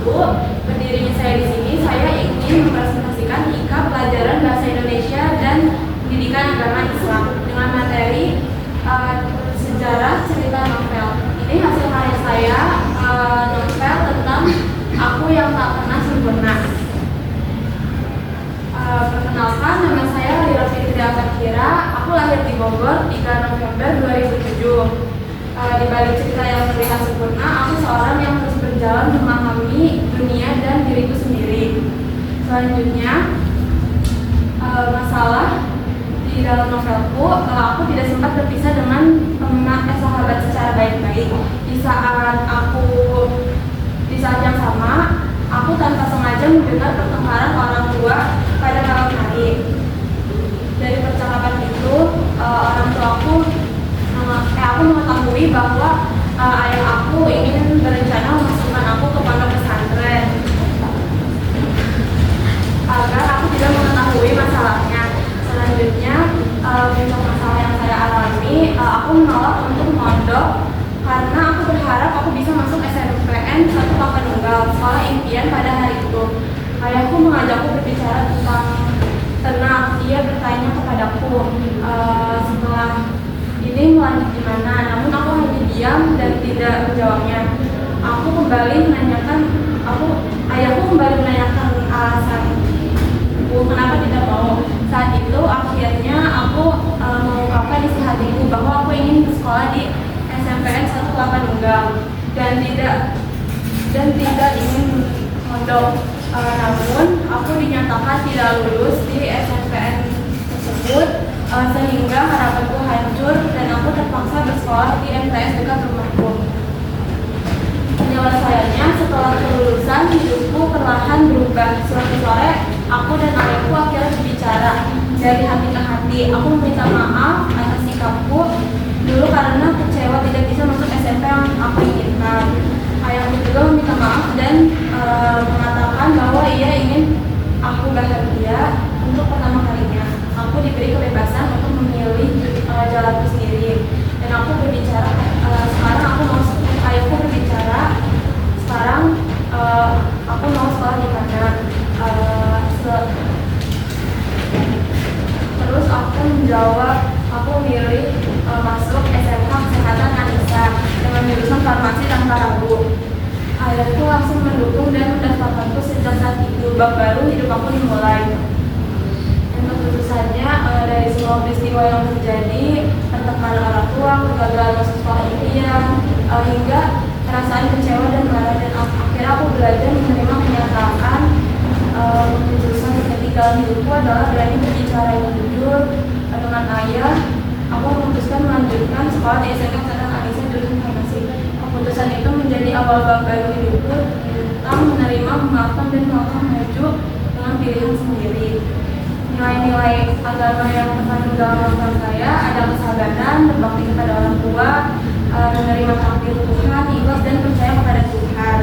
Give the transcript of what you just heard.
Berdirinya saya di sini, saya ingin mempresentasikan IKA Pelajaran Bahasa Indonesia dan Pendidikan Agama Islam dengan materi sejarah cerita novel. Ini hasil karya saya, novel tentang Aku Yang Tak Pernah Sempurna. Perkenalkan, nama saya Lira Fitri Akira. Aku lahir di Bogor 3 November 2007. Di balik cerita yang terlihat sempurna, aku seorang yang terus berjalan memahami dunia dan diriku sendiri. Selanjutnya, masalah di dalam novelku, aku tidak sempat berpisah dengan sahabat secara baik-baik. Di saat yang sama, aku tanpa sengaja mendengar pertengkaran orang tua pada malam hari. Dari percakapan itu, orang tua aku mengetahui bahwa ayah aku ingin berencana memasukkan aku ke pondok pesantren agar aku tidak mengetahui masalahnya. Selanjutnya, untuk masalah yang saya alami, aku menolak untuk mondok karena aku berharap aku bisa masuk SNMPTN 1 Tapanunggal, sekolah impian pada hari itu. Ayahku mengajakku berbicara tentang tenang. Ia bertanya kepadaku setelah ini melanjut di mana, namun aku hanya diam dan tidak menjawabnya. Ayahku kembali menanyakan alasanku kenapa tidak mau. Saat itu akhirnya aku mengungkapkan isi hatiku bahwa aku ingin bersekolah di SNMPTN 1 Tapanunggal dan tidak ingin mondok. Namun aku dinyatakan tidak lulus di SNMPTN tersebut, sehingga harapanku hancur dan aku terpaksa bersekolah di MTS dekat rumahku. Penyelesaiannya, setelah kelulusan, hidupku perlahan berubah. Suatu sore, aku dan ayahku akhirnya berbicara dari hati ke hati. Aku meminta maaf atas sikapku dulu karena kecewa tidak bisa masuk SMP yang aku inginkan. Ayahku juga meminta maaf dan mengatakan bahwa ia ingin aku bahagia untuk pertama kalinya. Aku diberi kebebasan untuk memilih jalanku sendiri, dan aku berbicara. Ayahku berbicara. Sekarang aku mau sekolah di mana? Terus aku menjawab, aku memilih masuk SMK Kesehatan Anissa dengan jurusan farmasi tanpa ragu. Ayahku langsung mendukung dan mendaftarkanku sejak saat itu. Bab baru hidup aku dimulai. Keputusannya dari semua peristiwa yang terjadi, pertengkaran orang tua, kegagalan masuk sekolah impian, hingga perasaan kecewa dan marah, dan akhirnya aku belajar menerima kenyataan. Keputusan terpenting dalam hidupku adalah berani berbicara yang jujur dengan ayah. Aku memutuskan melanjutkan sekolah di SMK Kesehatan Anissa jurusan farmasi. Keputusan itu menjadi awal bab baru hidupku tentang menerima, memaafkan, dan melangkah maju dengan pilihan sendiri. Nilai-nilai agama yang terkandung dalam novel saya ada kesabaran, berbakti kepada orang tua, menerima takdir Tuhan, ikhlas, dan percaya kepada Tuhan.